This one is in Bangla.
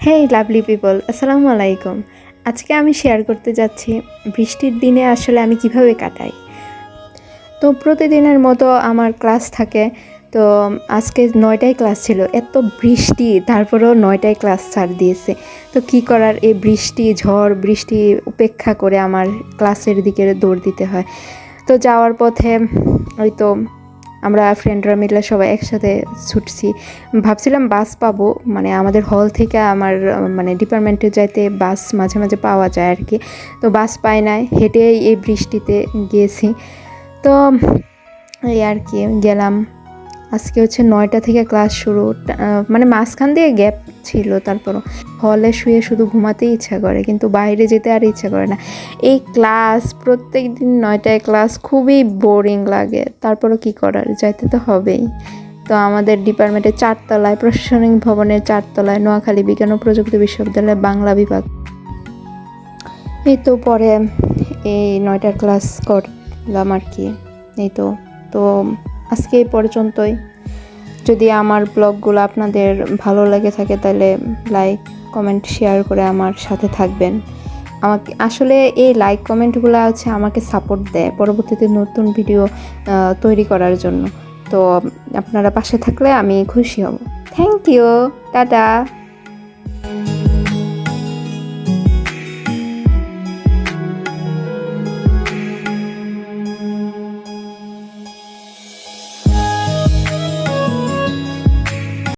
হেই লাভলি পিপল, আসসালামু আলাইকুম। আজকে আমি শেয়ার করতে যাচ্ছি বৃষ্টির দিনে আসলে আমি কিভাবে কাটাই। তো প্রতিদিনের মতো আমার ক্লাস থাকে। তো আজকে 9টায় ক্লাস ছিল, এত বৃষ্টি, তারপরেও 9টায় ক্লাস ছাড় দিয়েছে। তো কি করার, এই বৃষ্টি ঝড় বৃষ্টি উপেক্ষা করে আমার ক্লাসের দিকে দৌড় দিতে হয়। তো যাওয়ার পথে ওই তো আমরা ফ্রেন্ডরা মিলে সবাই একসাথে ছুটছি। ভাবছিলাম বাস পাবো, মানে আমাদের হল থেকে আমার মানে ডিপার্টমেন্টে যাইতে বাস মাঝে মাঝে পাওয়া যায় আর কি। তো বাস পাই নাই, হেঁটেই এই বৃষ্টিতে গিয়েছি। তো এই আর কি গেলাম। আজকে হচ্ছে 9টা থেকে ক্লাস শুরু, মানে মাঝখান দিয়ে গ্যাপ ছিল। তারপরও হলে শুয়ে শুধু ঘুমাতেই ইচ্ছা করে, কিন্তু বাইরে যেতে আর ইচ্ছা করে না। এই ক্লাস প্রত্যেক দিন 9টায় ক্লাস, খুবই বোরিং লাগে। তারপরও কি করার, যাইতে তো হবেই। তো আমাদের ডিপার্টমেন্টের 4তলায়, প্রশাসনিক ভবনের 4তলায়, নোয়াখালী বিজ্ঞান ও প্রযুক্তি বিশ্ববিদ্যালয়ের বাংলা বিভাগ। এই তো পরে এই 9টার ক্লাস করলাম আর কি। এই তো তো আজকে এই পর্যন্তই। যদি আমার ব্লগগুলো আপনাদের ভালো লেগে থাকে তাহলে লাইক কমেন্ট শেয়ার করে আমার সাথে থাকবেন। আমাকে আসলে এই লাইক কমেন্টগুলো হচ্ছে আমাকে সাপোর্ট দেয় পরবর্তীতে নতুন ভিডিও তৈরি করার জন্য। তো আপনারা পাশে থাকলে আমি খুশি হব। Thank you, tata.